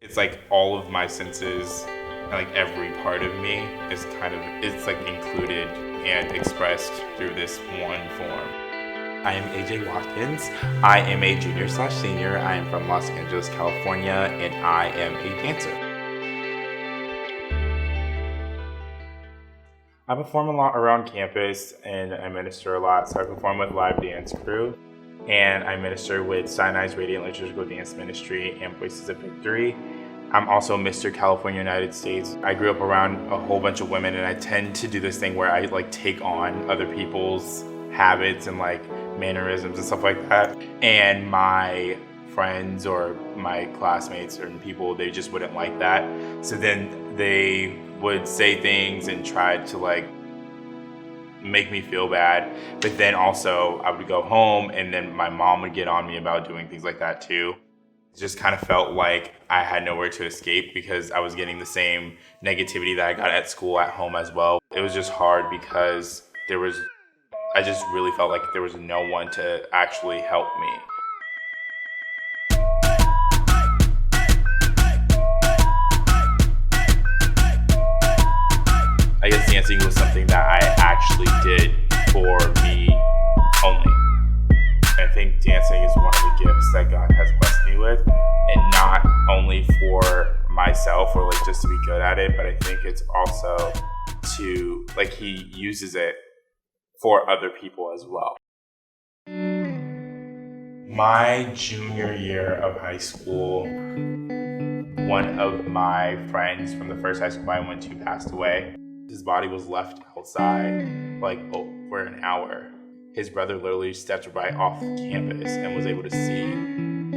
It's like all of my senses, like every part of me is it's like included and expressed through this one form. I am AJ Watkins. I am a junior/senior. I am from Los Angeles, California, and I am a dancer. I perform a lot around campus and I minister a lot. So I perform with Live Dance Crew and I minister with Sinai's Radiant Liturgical Dance Ministry and Voices of Victory. I'm also Mr. California, United States. I grew up around a whole bunch of women and I tend to do this thing where I like take on other people's habits and like mannerisms and stuff like that. And my friends or my classmates or people, they just wouldn't like that. So then they would say things and try to like make me feel bad. But then also I would go home and then my mom would get on me about doing things like that too. It just kind of felt like I had nowhere to escape because I was getting the same negativity that I got at school at home as well. It was just hard because I just really felt like there was no one to actually help me. I guess dancing was something that I actually did for me only. I think dancing is one of the gifts that God has blessed me with, and not only for myself or like just to be good at it, but I think it's also to like He uses it for other people as well. My junior year of high school, one of my friends from the first high school I went to passed away. His body was left outside like for an hour. His brother literally stepped right off campus and was able to see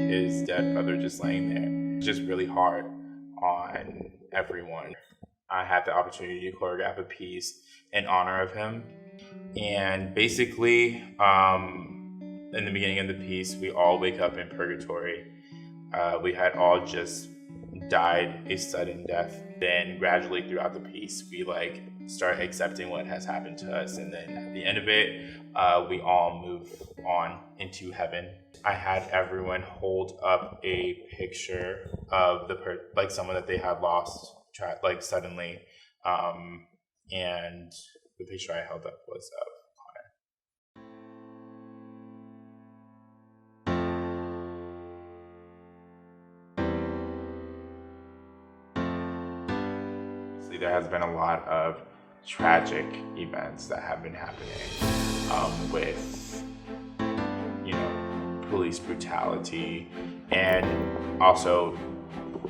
his dead brother just laying there. It's just really hard on everyone. I had the opportunity to choreograph a piece in honor of him. And basically, in the beginning of the piece, we all wake up in purgatory. We had all just died a sudden death. Then gradually throughout the piece, we like start accepting what has happened to us. And then at the end of it, we all move on into heaven. I had everyone hold up a picture of like someone that they had lost like suddenly. And the picture I held up was of there has been a lot of tragic events that have been happening with, police brutality and also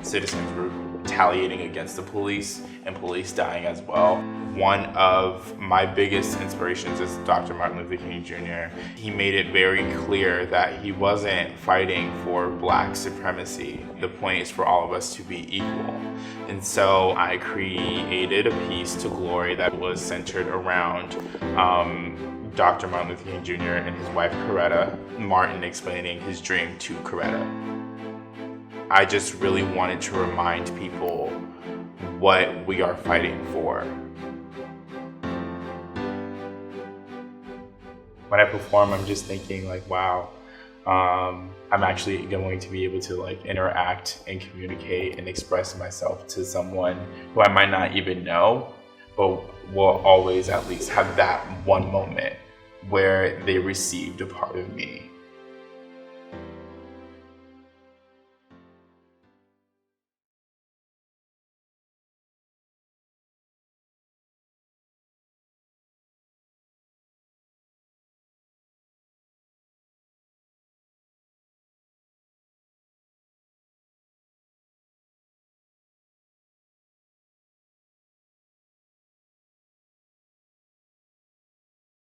citizens retaliating against the police and police dying as well. One of my biggest inspirations is Dr. Martin Luther King Jr. He made it very clear that he wasn't fighting for Black supremacy. The point is for all of us to be equal. And so I created a piece to glory that was centered around Dr. Martin Luther King Jr. and his wife Coretta, Martin explaining his dream to Coretta. I just really wanted to remind people what we are fighting for. When I perform, I'm just thinking like, wow, I'm actually going to be able to like interact and communicate and express myself to someone who I might not even know, but will always at least have that one moment where they received a part of me.